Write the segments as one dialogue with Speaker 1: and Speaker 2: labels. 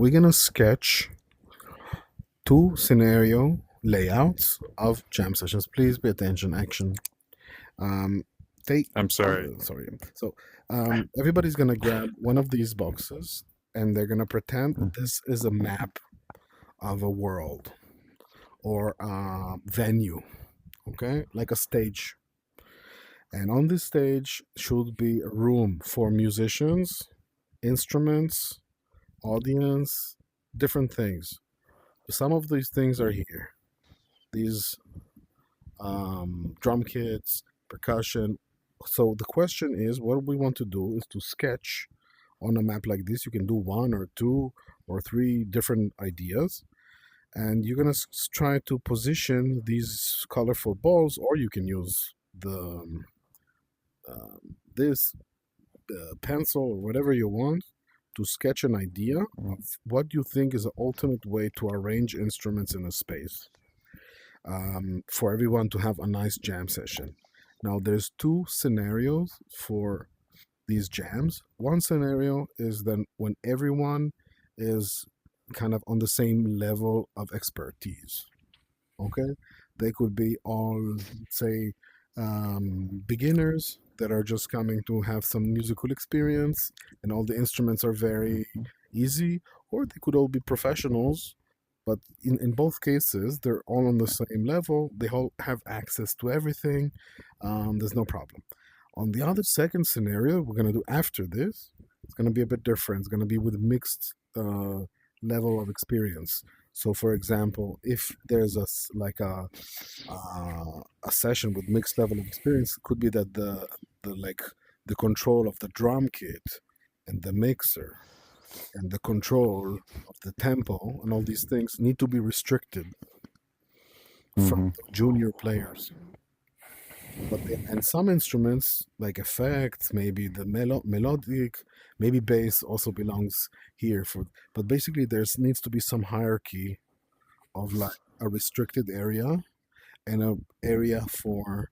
Speaker 1: we're gonna sketch two scenario layouts of jam sessions. Please pay attention. Action. Um, take.
Speaker 2: I'm sorry.
Speaker 1: Sorry. So, everybody's gonna grab one of these boxes, and they're gonna pretend this is a map of a world or a venue. Okay, like a stage. And on this stage should be a room for musicians, instruments, audience, different things. Some of these things are here. These drum kits, percussion. So the question is, what we want to do is to sketch on a map like this. You can do one or two or three different ideas, and you're gonna try to position these colorful balls, or you can use the this pencil or whatever you want to sketch an idea of what you think is the ultimate way to arrange instruments in a space, for everyone to have a nice jam session. Now, there's two scenarios for these jams. One scenario is then when everyone is kind of on the same level of expertise. Okay, they could be all, say, beginners that are just coming to have some musical experience, and all the instruments are very easy, or they could all be professionals. But in both cases, they're all on the same level. They all have access to everything. There's no problem. On the other second scenario, we're going to do after this, it's going to be a bit different. It's going to be with mixed level of experience. So, for example, if there's a session with mixed level of experience, it could be that the control of the drum kit and the mixer and the control of the tempo and all these things need to be restricted from junior players. And some instruments like effects, maybe the melodic, maybe bass also belongs here for. But basically, there's needs to be some hierarchy of like a restricted area and a area for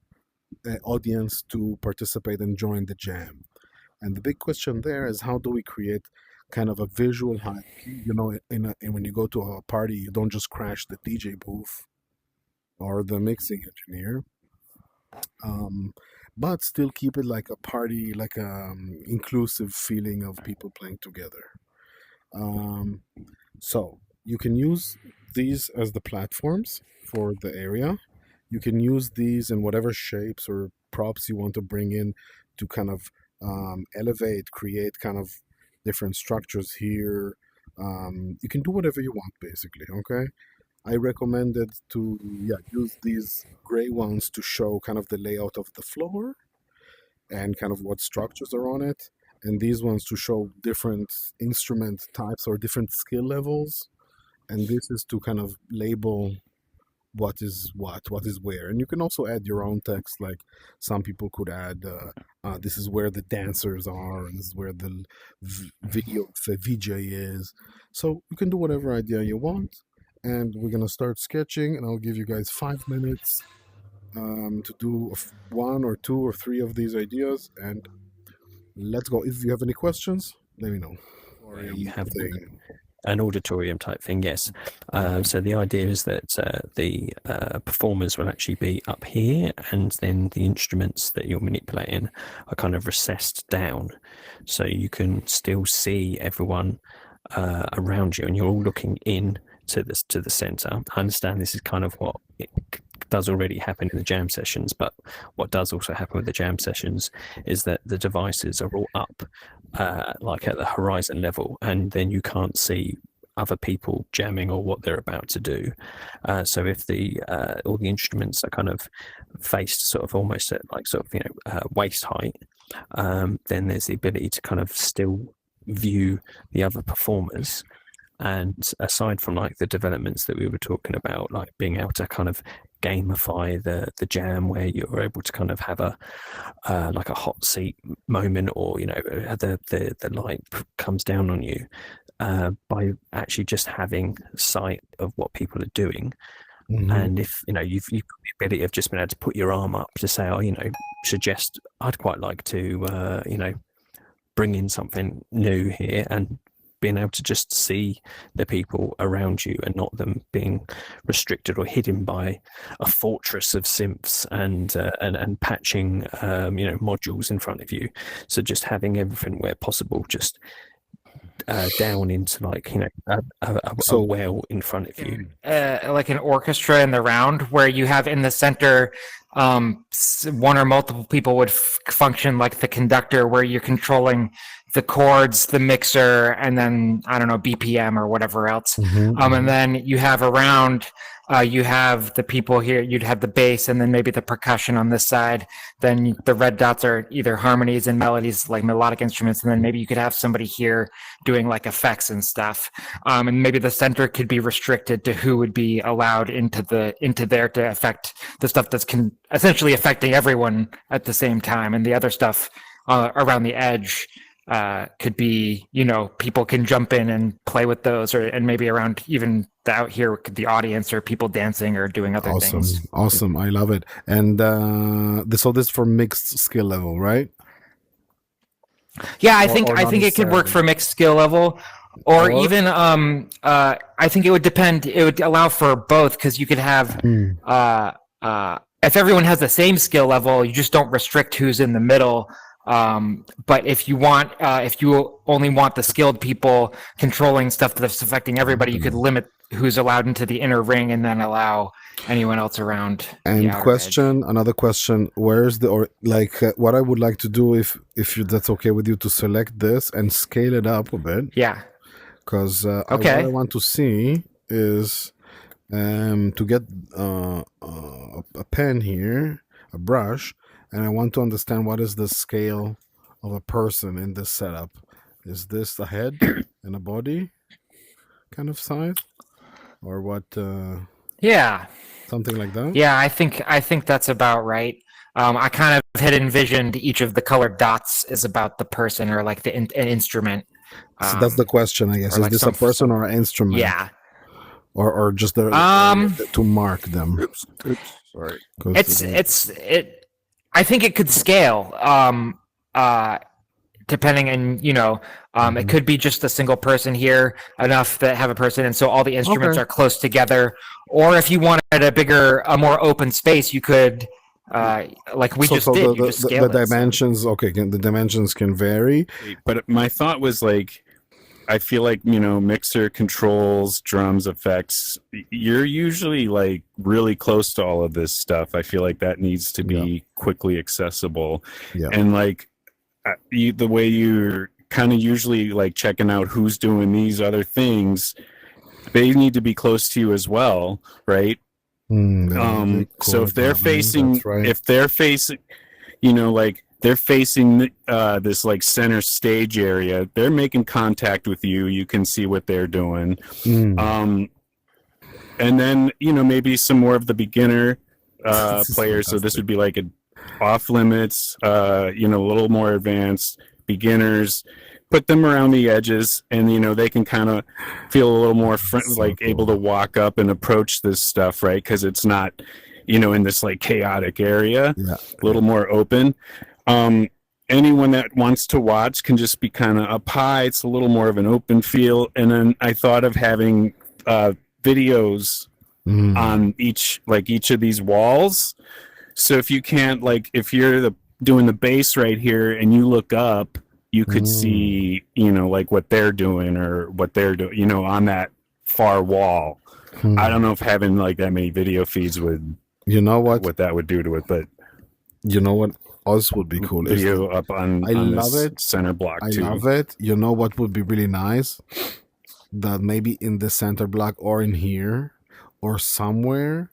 Speaker 1: the audience to participate and join the jam. And the big question there is, how do we create kind of a visual hierarchy? When you go to a party, you don't just crash the DJ booth or the mixing engineer, but still keep it like a party, like a inclusive feeling of people playing together. Um, so you can use these as the platforms for the area. You can use these in whatever shapes or props you want to bring in to kind of elevate, create kind of different structures here. You can do whatever you want, basically. Okay. I recommended to use these gray ones to show kind of the layout of the floor and kind of what structures are on it, and these ones to show different instrument types or different skill levels. And this is to kind of label what is where. And you can also add your own text, like some people could add this is where the dancers are, and this is where the the VJ is. So you can do whatever idea you want, and we're gonna start sketching, and I'll give you guys 5 minutes to do one or two or three of these ideas, and let's go. If you have any questions, let me know.
Speaker 3: You have an auditorium type thing, yes. So the idea is that the performers will actually be up here, and then the instruments that you're manipulating are kind of recessed down, so you can still see everyone around you, and you're all looking in to the center. I understand this is kind of what it does already happen in the jam sessions, but what does also happen with the jam sessions is that the devices are all up like at the horizon level, and then you can't see other people jamming or what they're about to do. So if all the instruments are kind of faced sort of almost at like sort of waist height, then there's the ability to kind of still view the other performers. And aside from like the developments that we were talking about, like being able to kind of gamify the jam, where you're able to kind of have a like a hot seat moment, or the light comes down on you, by actually just having sight of what people are doing. And if you've got the ability of just being able to put your arm up to say, suggest I'd quite like to bring in something new here, and being able to just see the people around you and not them being restricted or hidden by a fortress of synths and patching modules in front of you. So just having everything where possible, just down into like a well in front of you,
Speaker 2: like an orchestra in the round, where you have in the center one or multiple people would function like the conductor, where you're controlling the chords, the mixer, and then I don't know, BPM or whatever else. And then you have around, you have the people here, you'd have the bass and then maybe the percussion on this side. Then the red dots are either harmonies and melodies, like melodic instruments. And then maybe you could have somebody here doing like effects and stuff. And maybe the center could be restricted to who would be allowed into there to affect the stuff that's essentially affecting everyone at the same time. And the other stuff around the edge could be, people can jump in and play with those, and maybe around even out here could the audience or people dancing or doing other things.
Speaker 1: Awesome. I love it. And this for mixed skill level, right?
Speaker 2: Yeah, I think it could work for mixed skill level, or even I think it would depend. It would allow for both, because you could have if everyone has the same skill level, you just don't restrict who's in the middle. But if you only want the skilled people controlling stuff that's affecting everybody, you could limit who's allowed into the inner ring and then allow anyone else around.
Speaker 1: And another question, where's what I would like to do, if that's okay with you, to select this and scale it up a bit.
Speaker 2: Yeah.
Speaker 1: Because what I want to see is to get a pen here, a brush, and I want to understand what is the scale of a person in this setup. Is this a head and a body kind of size, or what?
Speaker 2: Yeah,
Speaker 1: something like that.
Speaker 2: Yeah, I think that's about right. I kind of had envisioned each of the colored dots is about the person or like an instrument.
Speaker 1: So that's the question, I guess. Is this a person or an instrument?
Speaker 2: Yeah.
Speaker 1: Or just to mark them. Oops, sorry.
Speaker 2: I think it could scale, depending on, it could be just a single person here, enough that have a person, and so all the instruments are close together. Or if you wanted a more open space, you could,
Speaker 1: the dimensions, the dimensions can vary.
Speaker 4: But my thought was I feel like, mixer, controls, drums, effects, you're usually really close to all of this stuff. I feel like that needs to be quickly accessible. Yeah. And the way you're kind of usually checking out who's doing these other things, they need to be close to you as well, right? So if they're facing, they're facing this center stage area, they're making contact with you. You can see what they're doing. And then, maybe some more of the beginner players. So this would be an off limits, a little more advanced beginners, put them around the edges, and, they can kind of feel a little more able to walk up and approach this stuff, right? Because it's not, in this chaotic area, a little more open. Anyone that wants to watch can just be kind of up high. It's a little more of an open feel. And then I thought of having videos on each of these walls. So if you can't, if you're doing the bass right here and you look up, you could see, what they're doing or what they're doing, on that far wall. I don't know if having that many video feeds would, what that would do to it, but
Speaker 1: what else would be cool?
Speaker 4: Video up on love it. Center block too.
Speaker 1: I love it. What would be really nice? That maybe in the center block or in here or somewhere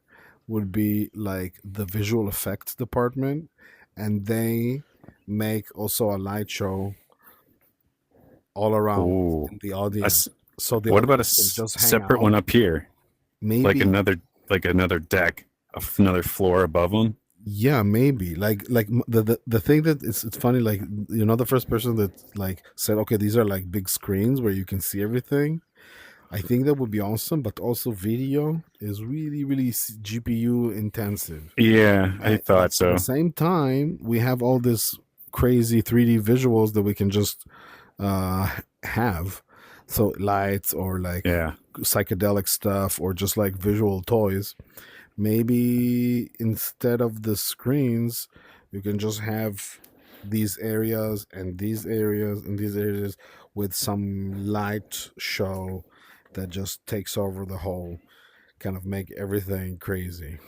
Speaker 1: would be the visual effects department, and they make also a light show all around the audience. So
Speaker 4: what about a separate one up here?
Speaker 1: Maybe
Speaker 4: another deck, another floor above them.
Speaker 1: Yeah, maybe the thing that it's funny, the first person that said, okay, these are big screens where you can see everything. I think that would be awesome, but also video is really, really GPU intensive.
Speaker 4: Yeah, I thought so.
Speaker 1: At the same time, we have all this crazy 3D visuals that we can just have. So lights or like
Speaker 4: Yeah.
Speaker 1: psychedelic stuff or just like visual toys. Maybe instead of the screens, you can just have these areas and these areas and these areas with some light show that just takes over the whole, kind of make everything crazy.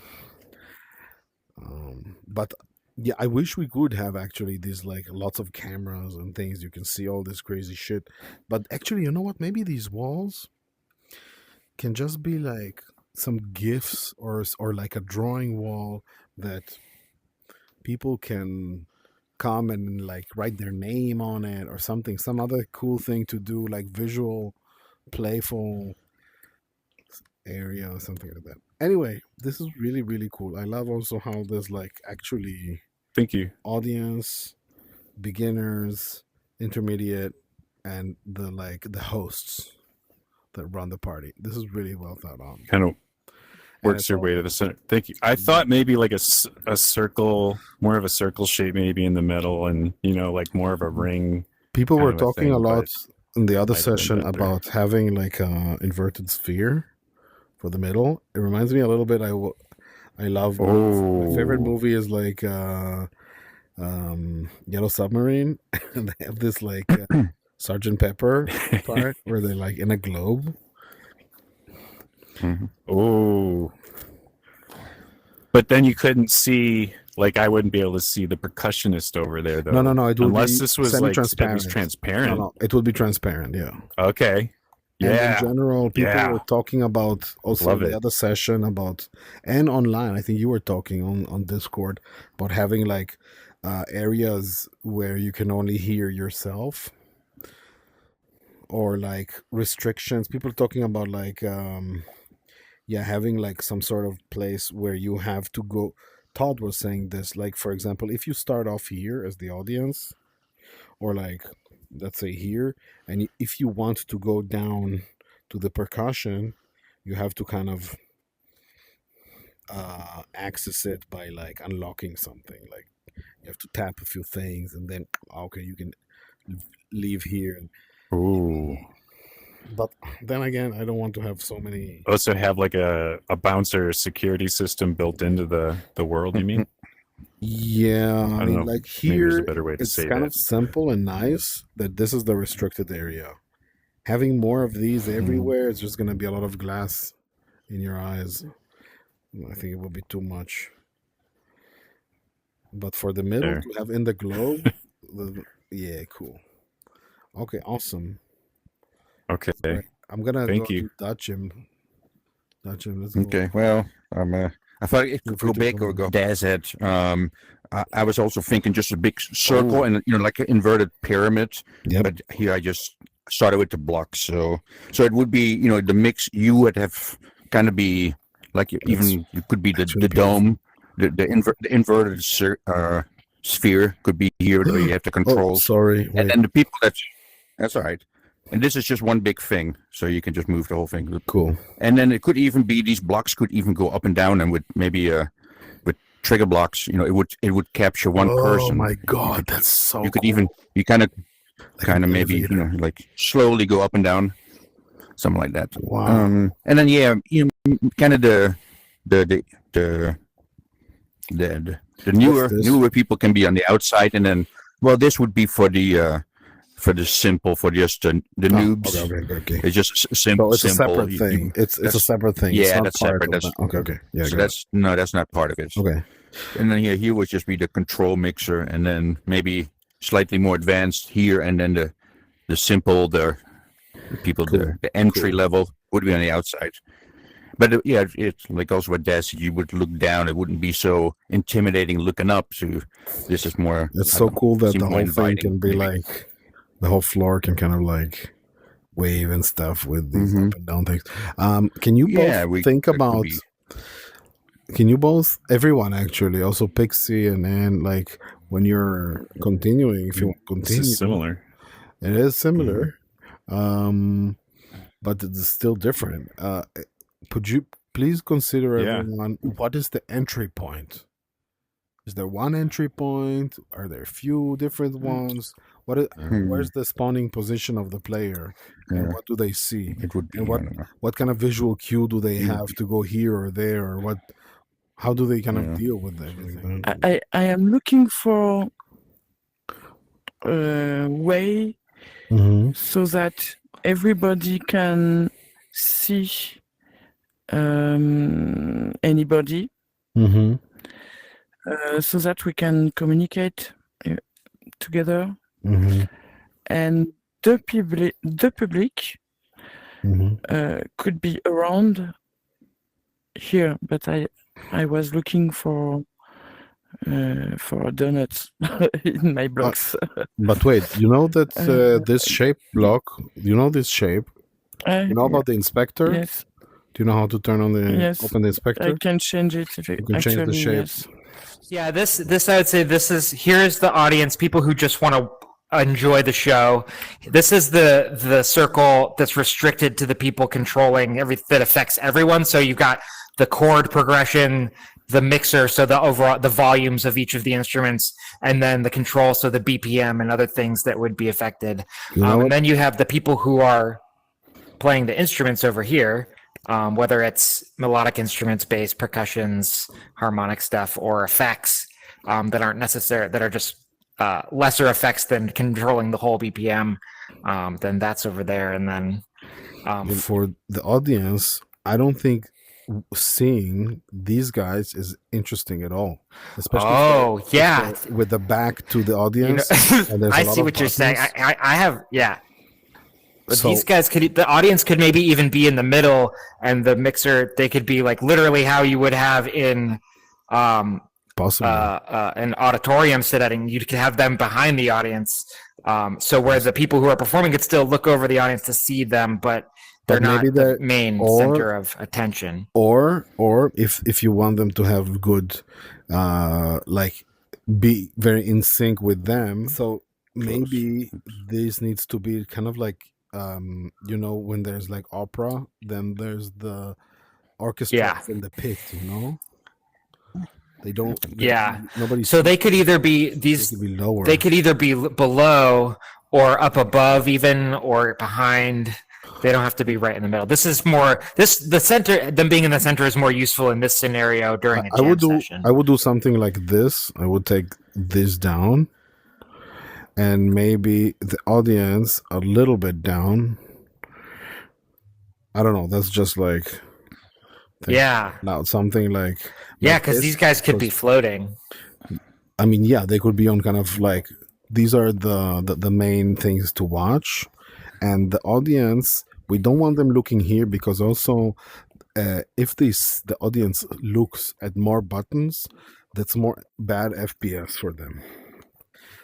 Speaker 1: But yeah, I wish we could have actually these like lots of cameras and things. You can see all this crazy shit. But actually, you know what? Maybe these walls can just be like some gifs or like a drawing wall that people can come and like write their name on it or something, some other cool thing to do, like visual, playful area or something like that. Anyway, this is really really cool. I love also how there's like actually
Speaker 4: Thank you.
Speaker 1: audience, beginners, intermediate, and the hosts that run the party. This is really well thought on.
Speaker 4: Kind of
Speaker 1: And
Speaker 4: works
Speaker 1: it's
Speaker 4: your
Speaker 1: all
Speaker 4: way to the center. Thank you. I thought maybe like a circle, more of a circle shape maybe in the middle, and like more of a ring.
Speaker 1: people
Speaker 4: kind
Speaker 1: were
Speaker 4: of a
Speaker 1: talking
Speaker 4: thing,
Speaker 1: a lot in the other
Speaker 4: might have been
Speaker 1: session
Speaker 4: better.
Speaker 1: about having like a inverted sphere for the middle. It reminds me a little bit. I love my favorite
Speaker 4: Oh.
Speaker 1: movie is like Yellow Submarine, and they have this like Sergeant Pepper part where they're like in a globe.
Speaker 4: Oh. But then you couldn't see, like I wouldn't be able to see the percussionist over there though.
Speaker 1: No, it would
Speaker 4: Unless
Speaker 1: be
Speaker 4: this was like it was
Speaker 1: semi-transparent.
Speaker 4: transparent.
Speaker 1: No, it would be transparent. Yeah.
Speaker 4: Okay.
Speaker 1: And
Speaker 4: Yeah.
Speaker 1: in general, people
Speaker 4: Yeah.
Speaker 1: were talking about also
Speaker 4: Love
Speaker 1: in
Speaker 4: it.
Speaker 1: the other session about, and online. I think you were talking on Discord about having like areas where you can only hear yourself, or like restrictions. People talking about like having like some sort of place where you have to go. Todd was saying this, like for example, if you start off here as the audience, or like let's say here, and if you want to go down to the percussion, you have to kind of access it by like unlocking something. Like you have to tap a few things, and then okay, you can leave here.
Speaker 4: Ooh.
Speaker 1: But then again, I don't want to have so many.
Speaker 4: Also have like a bouncer security system built into the world, you mean?
Speaker 1: Yeah, I
Speaker 4: don't
Speaker 1: mean,
Speaker 4: know.
Speaker 1: like
Speaker 4: Maybe there's a
Speaker 1: here,
Speaker 4: better way to
Speaker 1: it's
Speaker 4: say
Speaker 1: kind
Speaker 4: that.
Speaker 1: of simple and nice that this is the restricted area. Having more of these everywhere, it's just gonna be a lot of glass in your eyes. I think it will be too much. But for the middle
Speaker 4: There.
Speaker 1: to have in the globe, yeah, cool. Okay, awesome.
Speaker 4: Okay.
Speaker 1: Right. I'm gonna
Speaker 4: Thank
Speaker 1: go
Speaker 4: you.
Speaker 1: to Dutchim. Dutchim, let's go.
Speaker 5: Okay, well, I thought it
Speaker 1: Feel
Speaker 5: could
Speaker 1: free
Speaker 5: go
Speaker 1: to
Speaker 5: big
Speaker 1: go
Speaker 5: or
Speaker 1: on.
Speaker 5: go. Daz had. I was also thinking just a big circle and like an inverted pyramid.
Speaker 1: Yep.
Speaker 5: But here I just started with the blocks, so it would be the mix. You would have kind of be like you could be the
Speaker 1: actually
Speaker 5: dome, the inverted sphere could be here where you have the
Speaker 1: Oh,
Speaker 5: controls,
Speaker 1: sorry.
Speaker 5: and
Speaker 1: Wait.
Speaker 5: then the people that's all right. And this is just one big thing, so you can just move the whole thing.
Speaker 1: Cool.
Speaker 5: And then it could even be these blocks could even go up and down, and with maybe with trigger blocks, it would capture one person.
Speaker 1: Oh my god, that's so.
Speaker 5: You could
Speaker 1: cool.
Speaker 5: even kind of
Speaker 1: an
Speaker 5: maybe
Speaker 1: elevator.
Speaker 5: like slowly go up and down, something like that.
Speaker 1: Wow.
Speaker 5: And then kind of the
Speaker 1: this?
Speaker 5: newer people can be on the outside, and then this would be for the simple, for just the noobs.
Speaker 1: Okay.
Speaker 5: It's just
Speaker 1: So
Speaker 5: simple.
Speaker 1: it's a separate
Speaker 5: You-
Speaker 1: thing. It's a separate thing. It's
Speaker 5: yeah,
Speaker 1: not
Speaker 5: that's
Speaker 1: part
Speaker 5: separate.
Speaker 1: of
Speaker 5: That's
Speaker 1: that. Okay. Yeah.
Speaker 5: so
Speaker 1: got it.
Speaker 5: that's not part of it.
Speaker 1: Okay.
Speaker 5: And then here would just be the control mixer, and then maybe slightly more advanced here, and then the simple, the people,
Speaker 1: Cool.
Speaker 5: the entry level would be on the outside. But it's like also with Des, you would look down; it wouldn't be so intimidating looking up. So this is more.
Speaker 1: It's
Speaker 5: I
Speaker 1: so
Speaker 5: don't know,
Speaker 1: cool that
Speaker 5: seems
Speaker 1: the
Speaker 5: more
Speaker 1: whole thing
Speaker 5: inviting,
Speaker 1: can be
Speaker 5: maybe.
Speaker 1: like the whole floor can kind of like wave and stuff with these
Speaker 5: Mhm.
Speaker 1: up and down things. Can you both
Speaker 5: Yeah,
Speaker 1: think
Speaker 5: that could
Speaker 1: about?
Speaker 5: be-
Speaker 1: Can you both, everyone actually, also Pixie and Ann, like when you're continuing, if you want to
Speaker 4: This
Speaker 1: continue,
Speaker 4: is similar.
Speaker 1: it is similar, but it's still different. Could you please consider
Speaker 4: Yeah.
Speaker 1: everyone, what is the entry point? Is there one entry point? Are there a few different ones? where's the spawning position of the player, and
Speaker 5: Yeah.
Speaker 1: what do they see,
Speaker 5: It would be.
Speaker 1: and
Speaker 5: I don't know.
Speaker 1: what kind of visual cue do they have to go here or there, or what? How do they kind
Speaker 5: Yeah.
Speaker 1: of deal with everything?
Speaker 6: I am looking for a way
Speaker 1: Mm-hmm.
Speaker 6: so that everybody can see anybody,
Speaker 1: Mm-hmm.
Speaker 6: so that we can communicate together,
Speaker 1: Mm-hmm.
Speaker 6: and the public
Speaker 1: Mm-hmm.
Speaker 6: could be around here, but I was looking for donuts in my blocks.
Speaker 1: But wait, you know that this shape block, you know this shape? You know about the inspector?
Speaker 6: Yes,
Speaker 1: Do you know how to turn on the
Speaker 6: Yes.
Speaker 1: open the inspector?
Speaker 6: I can change it if it
Speaker 1: You can change the
Speaker 6: actually,
Speaker 1: shape.
Speaker 6: yes.
Speaker 2: Yeah, this I would say this is here's the audience, people who just want to enjoy the show. This is the circle that's restricted to the people controlling that affects everyone. So you've got the chord progression, the mixer, so the overall the volumes of each of the instruments, and then the control, so the BPM and other things that would be affected.
Speaker 1: You know
Speaker 2: And then you have the people who are playing the instruments over here. Whether it's melodic instruments, bass, percussions, harmonic stuff, or effects that aren't necessary, that are just lesser effects than controlling the whole BPM, then that's over there. And then
Speaker 1: for the audience, I don't think seeing these guys is interesting at all. Especially with the back to the audience. And there's a
Speaker 2: I
Speaker 1: lot
Speaker 2: see
Speaker 1: of
Speaker 2: what you're saying.
Speaker 1: buttons.
Speaker 2: I have, yeah. But
Speaker 1: So-
Speaker 2: these guys the audience could maybe even be in the middle, and the mixer, they could be like literally how you would have in
Speaker 1: Possibly.
Speaker 2: an auditorium setting. You could have them behind the audience. So where the people who are performing could still look over the audience to see them, but they're
Speaker 1: But
Speaker 2: not
Speaker 1: maybe
Speaker 2: the
Speaker 1: they're-
Speaker 2: main
Speaker 1: or-
Speaker 2: center of attention.
Speaker 1: or if you want them to have good like be very in sync with them, so maybe this needs to be kind of like when there's like opera, then there's the orchestra
Speaker 2: Yeah.
Speaker 1: in the pit, they don't
Speaker 2: Yeah.
Speaker 1: nobody
Speaker 2: So they could either be
Speaker 1: they
Speaker 2: these
Speaker 1: could be lower.
Speaker 2: they could either be below or up above even, or behind. They don't have to be right in the middle. This is more the center, them being in the center is more useful in this scenario during a
Speaker 1: I
Speaker 2: jam
Speaker 1: would do
Speaker 2: session.
Speaker 1: I would do something like this. I would take this down and maybe the audience a little bit down. I don't know. That's just like
Speaker 2: Yeah.
Speaker 1: now something like
Speaker 2: Yeah, because
Speaker 1: this,
Speaker 2: these guys could be floating.
Speaker 1: I mean, yeah, they could be on kind of like these are the main things to watch, and the audience. We don't want them looking here because also if the audience looks at more buttons, that's more bad FPS for them.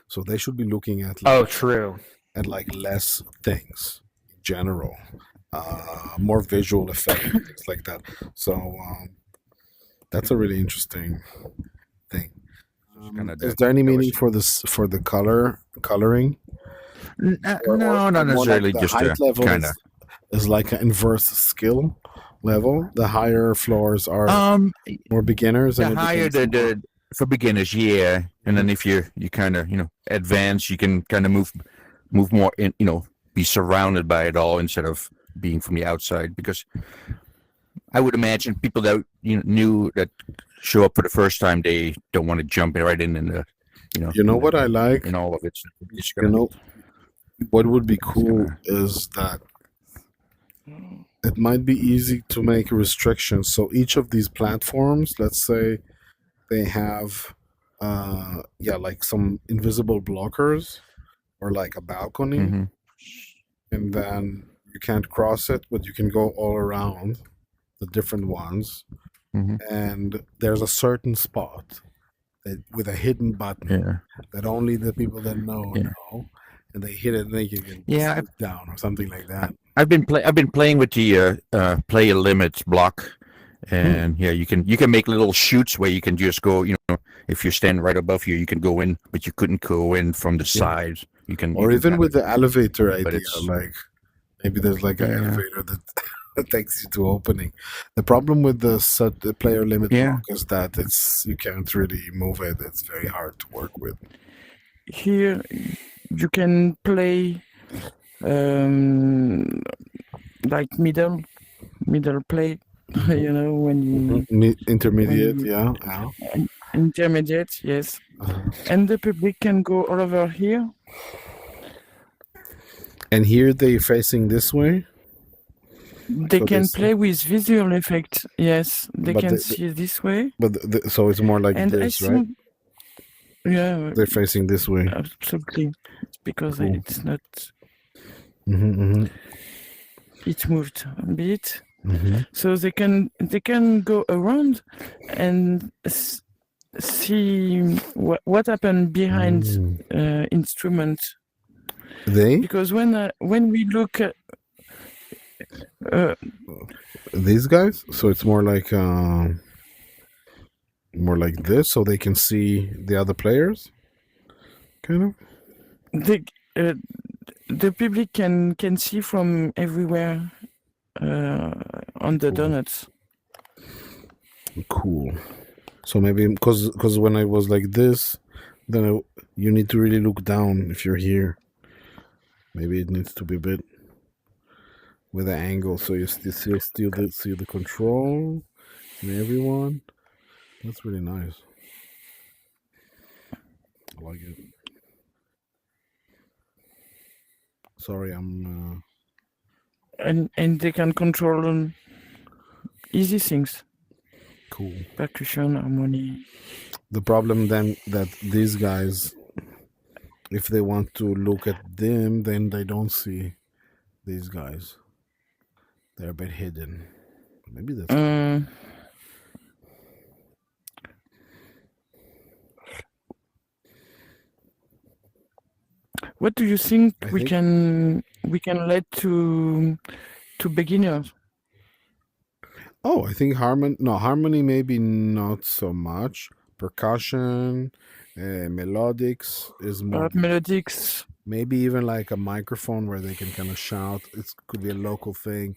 Speaker 1: So they should be looking at
Speaker 2: Oh, true.
Speaker 1: at like less things in general, more visual effects, things like that. So that's a really interesting thing.
Speaker 5: Kinda
Speaker 1: Is there any
Speaker 5: that was-
Speaker 1: meaning for this for the coloring? Or
Speaker 5: No, not
Speaker 1: more
Speaker 5: necessarily.
Speaker 1: the
Speaker 5: Just
Speaker 1: height level
Speaker 5: kind of.
Speaker 1: is like an inverse skill level. The higher floors are more beginners.
Speaker 5: The
Speaker 1: and it
Speaker 5: higher
Speaker 1: becomes more-
Speaker 5: the for beginners, yeah, and then if you kind of advance, you can kind of move more in, be surrounded by it all instead of being from the outside. Because I would imagine people that new that show up for the first time, they don't want to jump right in the
Speaker 1: You know what I like?
Speaker 5: in all of it. It's
Speaker 1: You
Speaker 5: gonna-
Speaker 1: know, what would be cool is that it might be easy to make restrictions. So each of these platforms, let's say, they have, like some invisible blockers or like a balcony,
Speaker 5: Mhm.
Speaker 1: and then you can't cross it, but you can go all around the different ones.
Speaker 5: Mhm.
Speaker 1: And there's a certain spot with a hidden button
Speaker 5: Yeah.
Speaker 1: that only the people that know
Speaker 5: Yeah.
Speaker 1: know, and they hit it and they can get
Speaker 5: Yeah,
Speaker 1: scooped down or something like that.
Speaker 5: I've been playing with the player limits block, and yeah, you can make little chutes where you can just go. If you're standing right above you can go in, but you couldn't go in from the sides. You can,
Speaker 1: Or
Speaker 5: you
Speaker 1: even
Speaker 5: can
Speaker 1: with the elevator
Speaker 5: But
Speaker 1: idea,
Speaker 5: it's-
Speaker 1: like maybe there's like an
Speaker 5: Yeah.
Speaker 1: elevator that that takes you to opening. The problem with the player limit
Speaker 5: Yeah.
Speaker 1: block is that you can't really move it. It's very hard to work with.
Speaker 6: Here, you can play like middle play. You know, when you
Speaker 1: Intermediate,
Speaker 6: when
Speaker 1: yeah.
Speaker 6: intermediate, yes.
Speaker 1: Uh-huh.
Speaker 6: And the public can go all over here.
Speaker 1: And here they facing this way.
Speaker 6: They
Speaker 1: So
Speaker 6: can
Speaker 1: this-
Speaker 6: play with visual effect. Yes, they
Speaker 1: But
Speaker 6: can
Speaker 1: the-
Speaker 6: see this way.
Speaker 1: But so it's more like
Speaker 6: And
Speaker 1: this,
Speaker 6: I
Speaker 1: right?
Speaker 6: think, yeah,
Speaker 1: They're facing this way.
Speaker 6: absolutely, because
Speaker 1: Cool.
Speaker 6: it's not.
Speaker 1: Mm-hmm,
Speaker 6: It moved a bit,
Speaker 1: mm-hmm.
Speaker 6: so they can go around and see what happened behind instrument.
Speaker 1: They
Speaker 6: Because when we look at
Speaker 1: these guys, so it's more like this, so they can see the other players, kind of.
Speaker 6: the public can see from everywhere on the
Speaker 1: Cool.
Speaker 6: donuts.
Speaker 1: Cool. So maybe because when I was like this, then you need to really look down if you're here. Maybe it needs to be a bit with the angle, so you still see the control and everyone. That's really nice. I like it. Sorry, I'm.
Speaker 6: And they can control easy things,
Speaker 1: Cool.
Speaker 6: percussion, harmony.
Speaker 1: The problem then that these guys, if they want to look at them, then they don't see these guys. They're a bit hidden. Maybe that's
Speaker 6: What do you think
Speaker 1: I
Speaker 6: we
Speaker 1: think-
Speaker 6: can let to beginners?
Speaker 1: Oh, I think harmony maybe not so much. Percussion, melodics is more.
Speaker 6: Melodics.
Speaker 1: Maybe even like a microphone where they can kind of shout. It could be a local thing,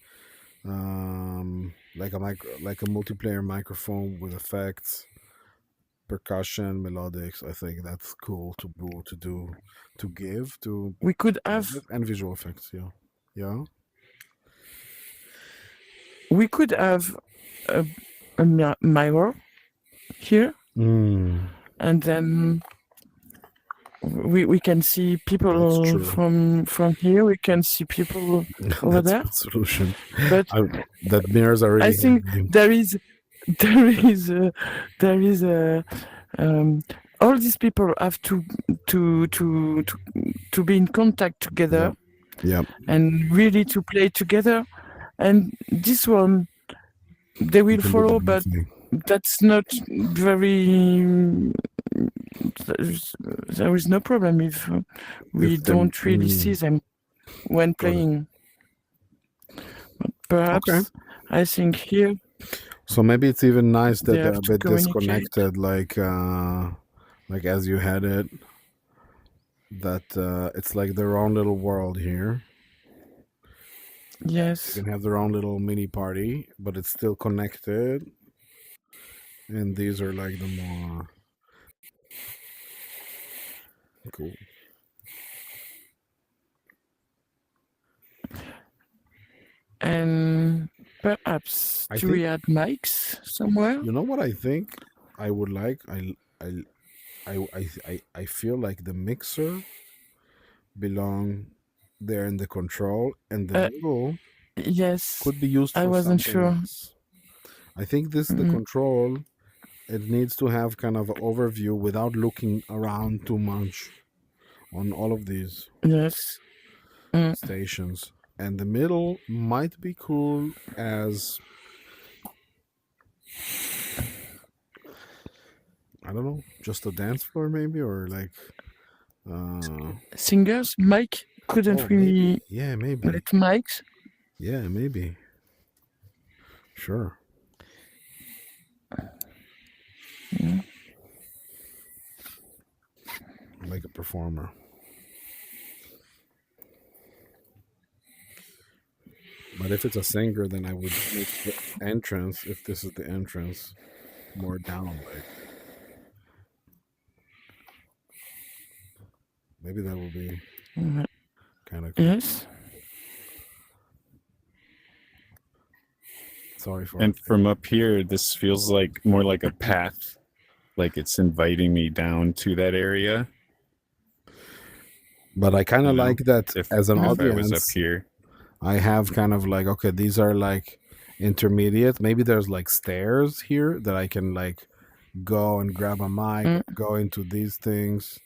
Speaker 1: like a multiplayer microphone with effects, percussion, melodics. I think that's cool to give to
Speaker 6: We could have
Speaker 1: and visual effects. Yeah.
Speaker 6: we could have a mirror here, and then we can see people
Speaker 1: That's true.
Speaker 6: from here. We can see people over
Speaker 1: That's
Speaker 6: there.
Speaker 1: a good solution.
Speaker 6: But
Speaker 1: That mirrors are really.
Speaker 6: I think
Speaker 1: handy.
Speaker 6: there is all these people have to be in contact together
Speaker 1: Yeah.
Speaker 6: and really to play together. And this one they will
Speaker 1: You can do
Speaker 6: follow,
Speaker 1: the
Speaker 6: but
Speaker 1: thing.
Speaker 6: that's not very. There is no problem if we
Speaker 1: If them-
Speaker 6: don't really see them when playing. Perhaps
Speaker 1: Okay.
Speaker 6: I think here
Speaker 1: So maybe it's even nice that
Speaker 6: They
Speaker 1: they're
Speaker 6: have
Speaker 1: a
Speaker 6: to
Speaker 1: bit
Speaker 6: communicate.
Speaker 1: disconnected, like as you had it. That it's like their own little world here.
Speaker 6: yes,
Speaker 1: They can have their own little mini party, but it's still connected. And these are like the more cool.
Speaker 6: and perhaps
Speaker 1: I
Speaker 6: do we add mics somewhere?
Speaker 1: You know what I think I would like? I feel like the mixer belong there in the control, and the middle
Speaker 6: Yes,
Speaker 1: could be used for
Speaker 6: I wasn't
Speaker 1: something
Speaker 6: sure.
Speaker 1: else. I think the control, it needs to have kind of an overview without looking around too much on all of these
Speaker 6: Yes.
Speaker 1: stations. And the middle might be cool as, I don't know, just a dance floor maybe, or like
Speaker 6: Singers, mic. Couldn't
Speaker 1: oh,
Speaker 6: we
Speaker 1: maybe. Yeah, maybe.
Speaker 6: let mics?
Speaker 1: Yeah, maybe. Sure.
Speaker 6: Yeah.
Speaker 1: Like a performer. But if it's a singer, then I would make the entrance, if this is the entrance, more down, like Maybe that will be
Speaker 6: Mm,
Speaker 1: kind of cool.
Speaker 6: Yes.
Speaker 1: Sorry for
Speaker 4: And from up here, this feels like more like a path, like it's inviting me down to that area.
Speaker 1: but I kind of
Speaker 4: You know,
Speaker 1: like that
Speaker 4: If
Speaker 1: as an
Speaker 4: if I was up
Speaker 1: audience.
Speaker 4: here,
Speaker 1: I have kind of like, okay, these are like intermediate. Maybe there's like stairs here that I can like go and grab a mic,
Speaker 6: Mm.
Speaker 1: go into these things,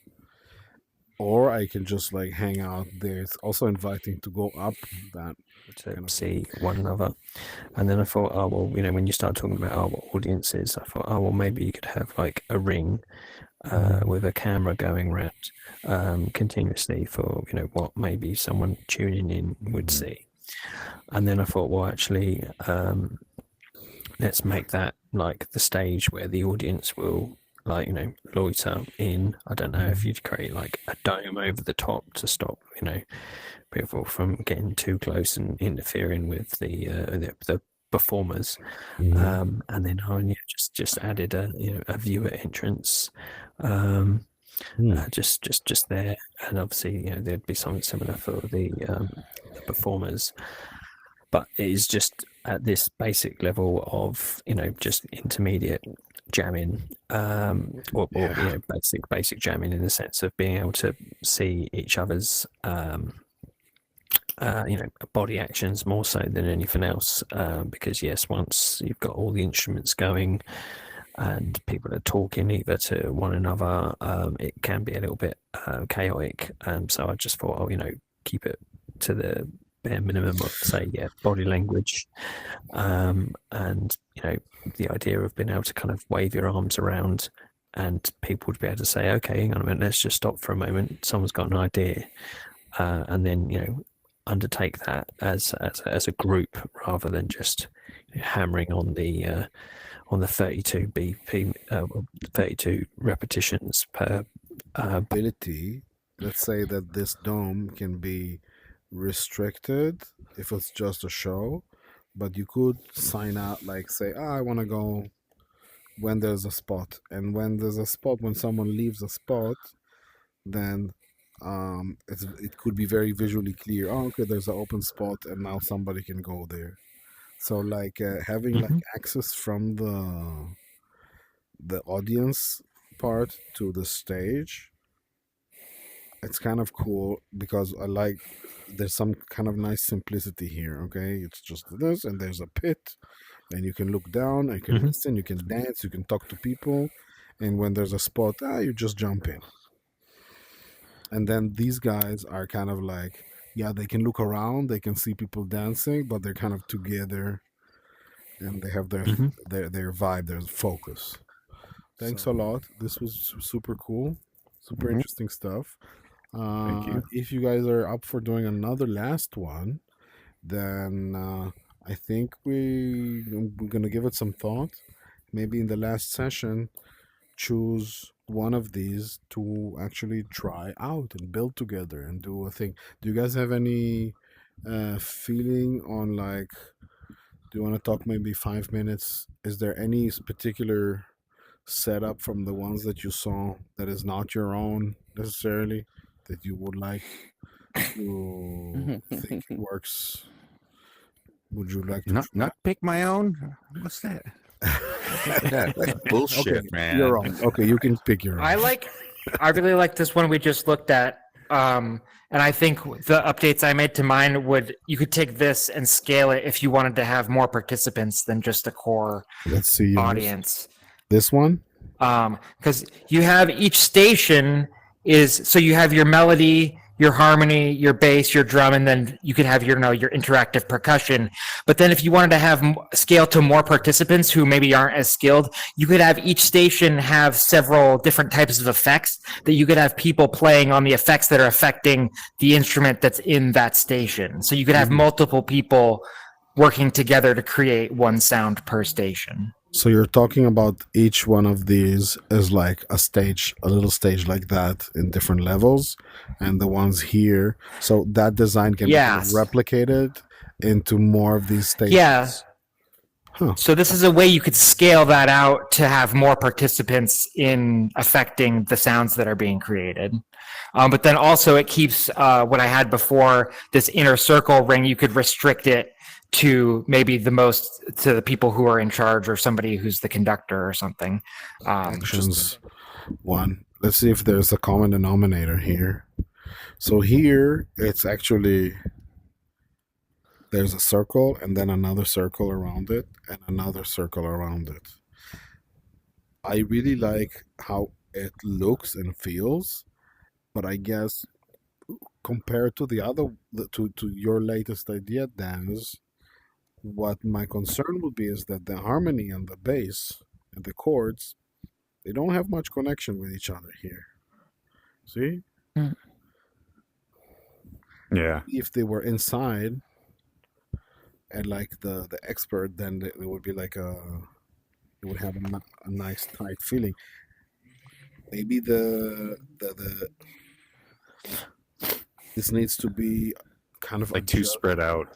Speaker 1: or I can just like hang out there. It's also inviting to go up that.
Speaker 3: to
Speaker 1: kind of
Speaker 3: see one another. And then I thought, oh well, you know, when you start talking about what audiences, I thought, oh well, maybe you could have like a ring with a camera going round continuously for, you know, what maybe someone tuning in would see. And then I thought, well, actually, let's make that like the stage where the audience will, like, you know, loiter in. I don't know if you'd create like a dome over the top to stop, you know, people from getting too close and interfering with the performers. And then just added a viewer entrance, just there, and obviously, you know, there'd be something similar for the performers. But it is just at this basic level of, you know, just intermediate jamming, or you know, basic jamming in the sense of being able to see each other's you know, body actions more so than anything else, because yes, once you've got all the instruments going and people are talking either to one another, it can be a little bit chaotic. So I just thought, you know, keep it to the bare minimum of, say, body language, and, you know, the idea of being able to kind of wave your arms around and people would be able to say, okay, hang on a minute, let's just stop for a moment, someone's got an idea, and then, you know, undertake that as a group rather than just, you know, hammering on the 32 BP, 32 repetitions per
Speaker 1: ability. Let's say that this dome can be restricted if it's just a show, but you could sign out, like say, I want to go when there's a spot, and when there's a spot, when someone leaves a spot, then it could be very visually clear. Oh, okay, there's an open spot, and now somebody can go there. So like having like access from the audience part to the stage, it's kind of cool because I like there's some kind of nice simplicity here. Okay, it's just this, and there's a pit, and you can look down, and you can listen, you can dance, you can talk to people, and when there's a spot, you just jump in. And then these guys are kind of like, yeah, they can look around, they can see people dancing, but they're kind of together, and they have their vibe, their focus. Thanks a lot. This was super cool, super interesting stuff.
Speaker 4: Thank you.
Speaker 1: If you guys are up for doing another last one, then I think we're gonna give it some thought. Maybe in the last session, choose one of these to actually try out and build together and do a thing. Do you guys have any feeling on, like, do you want to talk maybe 5 minutes? Is there any particular setup from the ones that you saw that is not your own necessarily that you would like to think it works? Would you like to
Speaker 5: Not pick my own? What's that? That's bullshit,
Speaker 1: okay,
Speaker 5: man.
Speaker 1: you're wrong. Okay, you can pick your own.
Speaker 2: I really like this one we just looked at. And I think the updates I made to mine you could take this and scale it if you wanted to have more participants than just a core
Speaker 1: Let's see yours.
Speaker 2: audience.
Speaker 1: This one?
Speaker 2: Because you have each station so you have your melody, your harmony, your bass, your drum, and then you could have your interactive percussion. But then if you wanted to have scale to more participants who maybe aren't as skilled, you could have each station have several different types of effects that you could have people playing on the effects that are affecting the instrument that's in that station. So you could have multiple people working together to create one sound per station.
Speaker 1: So you're talking about each one of these as like a stage, a little stage like that in different levels, and the ones here. So that design can be replicated into more of these stages.
Speaker 2: Yeah. So this is a way you could scale that out to have more participants in affecting the sounds that are being created. But then also it keeps what I had before, this inner circle ring, you could restrict it to maybe to the people who are in charge or somebody who's the conductor or something.
Speaker 1: Actions. One. Let's see if there's a common denominator here. So here it's actually there's a circle and then another circle around it and another circle around it. I really like how it looks and feels, but I guess compared to the other to your latest idea, Dan's, what my concern would be is that the harmony and the bass and the chords, they don't have much connection with each other here. See?
Speaker 4: Yeah.
Speaker 1: If they were inside and like the expert, then it would be like it would have a nice tight feeling. Maybe the this needs to be kind of
Speaker 4: Like too spread out.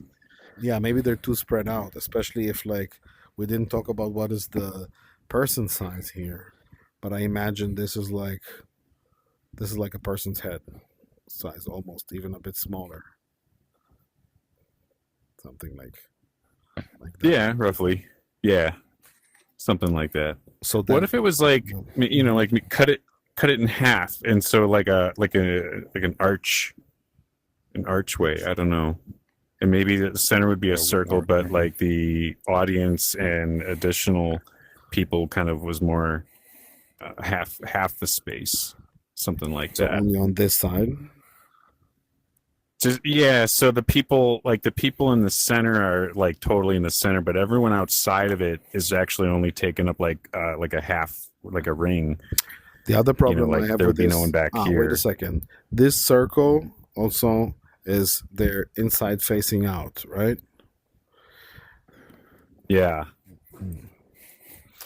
Speaker 1: Yeah, maybe they're too spread out, especially if like we didn't talk about what is the person size here, but I imagine this is like a person's head size, almost even a bit smaller, something like that.
Speaker 4: Yeah, roughly. Yeah, something like that.
Speaker 1: So
Speaker 4: What if it was like, you know, like cut it in half, and so like an archway. I don't know. And maybe the center would be a circle, but like the audience and additional people kind of was more half the space, something like
Speaker 1: so
Speaker 4: that.
Speaker 1: only on this side?
Speaker 4: Just yeah, so the people in the center are like totally in the center, but everyone outside of it is actually only taking up like a half, like a ring.
Speaker 1: The other problem
Speaker 4: like
Speaker 1: I have
Speaker 4: there
Speaker 1: with
Speaker 4: would be
Speaker 1: this,
Speaker 4: no one back
Speaker 1: Wait
Speaker 4: here.
Speaker 1: a second. This circle also is their inside facing out, right?
Speaker 4: Yeah.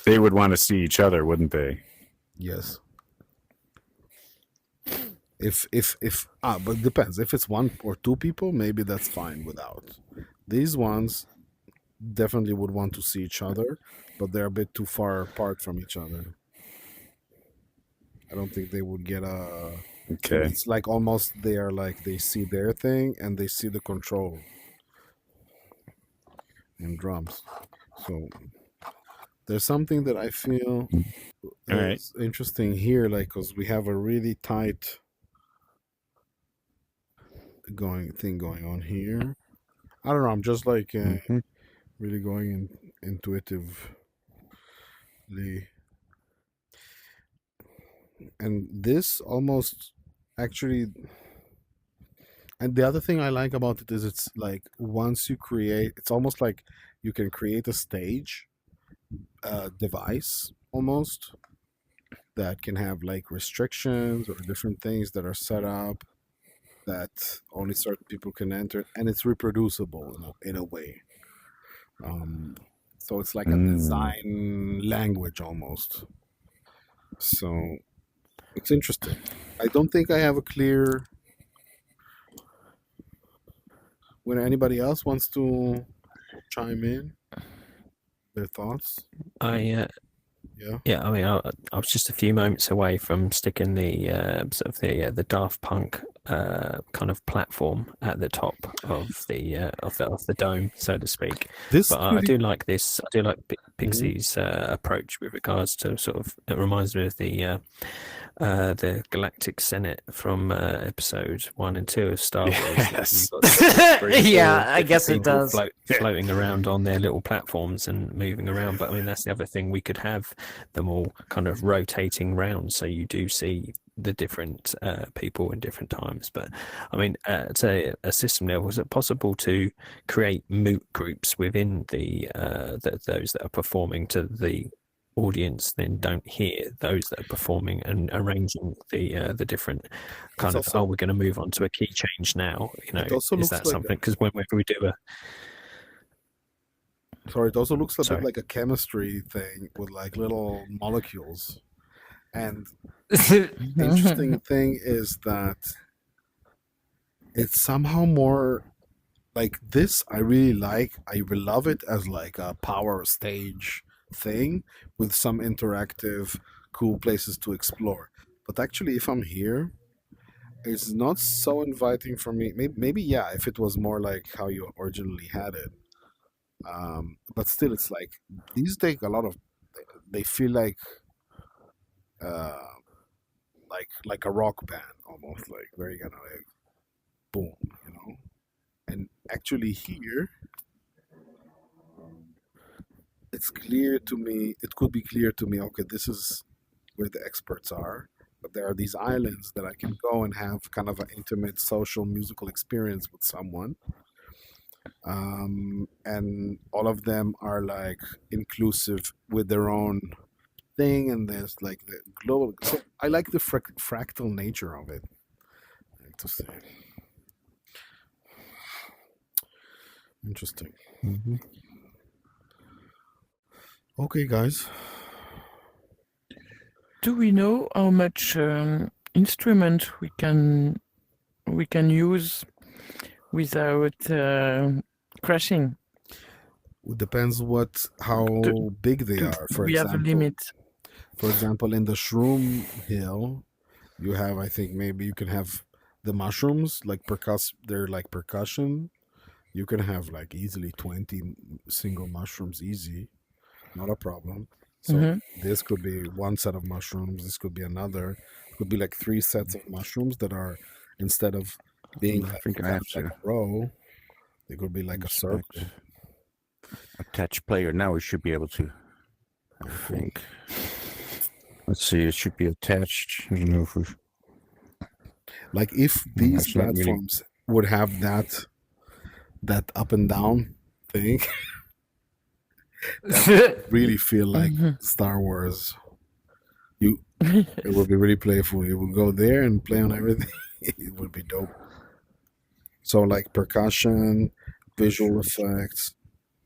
Speaker 4: They would want to see each other, wouldn't they?
Speaker 1: Yes. If but it depends. If it's one or two people, maybe that's fine without. These ones definitely would want to see each other, but they're a bit too far apart from each other. I don't think they would get a.
Speaker 4: Okay.
Speaker 1: It's like almost they are like they see their thing and they see the control in drums. So there's something that I feel
Speaker 4: All right.
Speaker 1: is interesting here, like because we have a really tight going on here. I don't know. I'm just like
Speaker 4: Mhm.
Speaker 1: really going intuitively, and this almost actually. And the other thing I like about it is it's like once you create, it's almost like you can create a stage device almost that can have like restrictions or different things that are set up that only certain people can enter, and it's reproducible in a way. So it's like a design language almost. So it's interesting. I don't think I have a clear. When anybody else wants to chime in, their thoughts.
Speaker 3: I
Speaker 1: Yeah.
Speaker 3: I mean, I was just a few moments away from sticking the sort of the Daft Punk kind of platform at the top of the dome, so to speak.
Speaker 1: This
Speaker 3: But I do like this. I do like Pixie's approach with regards to sort of. It reminds me of the Galactic Senate from episode 1 and 2 of Star Wars.
Speaker 4: Yes.
Speaker 2: Yeah, I guess it
Speaker 3: people
Speaker 2: does.
Speaker 3: floating around on their little platforms and moving around. But I mean, that's the other thing. We could have them all kind of rotating round, so you do see the different people in different times. But I mean, at a system level, is it possible to create moot groups within those that are performing to the audience then don't hear those that are performing, and arranging the different kind of
Speaker 1: also-
Speaker 3: we're going to move on to a key change now,
Speaker 1: It also
Speaker 3: is
Speaker 1: looks
Speaker 3: that
Speaker 1: like
Speaker 3: something? Because whenever we do
Speaker 1: Sorry, it also looks a
Speaker 3: Sorry.
Speaker 1: bit like a chemistry thing with like little molecules. And
Speaker 2: Mm-hmm.
Speaker 1: the interesting thing is that it's somehow more like this, I really like. I will love it as like a power stage thing with some interactive, cool places to explore. But actually, if I'm here, it's not so inviting for me. Maybe yeah, if it was more like how you originally had it. But still, it's like these take a lot of. They feel uh, like a rock band almost, like very kind of like boom, you know. And actually, here it's clear to me. It could be clear to me. Okay, this is where the experts are. But there are these islands that I can go and have kind of an intimate social musical experience with someone. And all of them are like inclusive with their own thing, and there's like the global. So I like the fractal nature of it. I have to say, interesting.
Speaker 3: Mhm.
Speaker 1: Okay, guys.
Speaker 6: Do we know how much instrument we can use without crashing?
Speaker 1: It depends how big they are. For
Speaker 6: we have a
Speaker 1: example,
Speaker 6: limit.
Speaker 1: for example, in the Shroom Hill, you have, I think maybe you can have the mushrooms like they're like percussion. You can have like easily 20 single mushrooms, easy, not a problem. So
Speaker 6: Mhm.
Speaker 1: this could be one set of mushrooms. This could be another. It could be like 3 sets of mushrooms that are, instead of being
Speaker 5: I
Speaker 1: like,
Speaker 5: think I
Speaker 1: kind
Speaker 5: have
Speaker 1: of like
Speaker 5: to
Speaker 1: a row, they could be like a
Speaker 5: inspect
Speaker 1: circle.
Speaker 5: attach player. Now we should be able to. I think. Let's see. It should be attached. I don't know if we.
Speaker 1: Like if
Speaker 5: No,
Speaker 1: these
Speaker 5: it's not really.
Speaker 1: platforms would have that up and down thing, really feel like
Speaker 6: Mhm.
Speaker 1: Star Wars. It would be really playful. You would go there and play on everything. It would be dope. So like percussion, visual effects.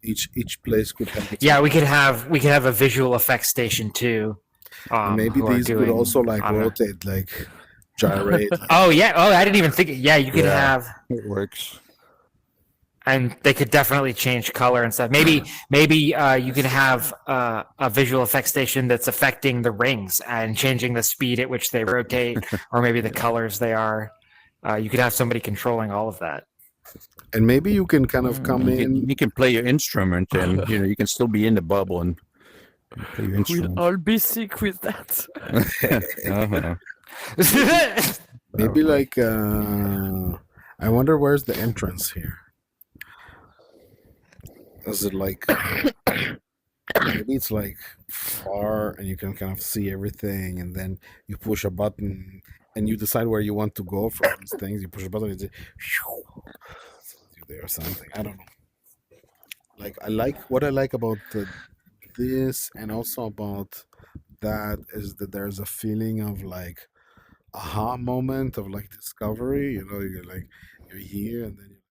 Speaker 1: Each place could have its
Speaker 2: Yeah,
Speaker 1: own.
Speaker 2: we could have a visual effects station too.
Speaker 1: And maybe
Speaker 2: Who are
Speaker 1: these could
Speaker 2: doing,
Speaker 1: also like
Speaker 2: I don't know.
Speaker 1: rotate, like gyrate. Like,
Speaker 2: Oh yeah. Oh, I didn't even think. Yeah, you could
Speaker 5: Yeah.
Speaker 2: have,
Speaker 5: It works.
Speaker 2: and they could definitely change color and stuff. Maybe you could have a visual effects station that's affecting the rings and changing the speed at which they rotate, or maybe the colors they are. You could have somebody controlling all of that.
Speaker 1: and maybe you can kind of come in.
Speaker 5: You can play your instrument, and you can still be in the bubble and play your
Speaker 6: We'll
Speaker 5: instrument.
Speaker 6: all be sick with that.
Speaker 5: Uh-huh.
Speaker 1: Maybe like I wonder where's the entrance here. Is it like maybe it's like far and you can kind of see everything, and then you push a button and you decide where you want to go for these things. You push a button, it's you there or something. I don't know. Like what I like about this and also about that is that there's a feeling of like aha moment of like discovery. You know, you're here and then you're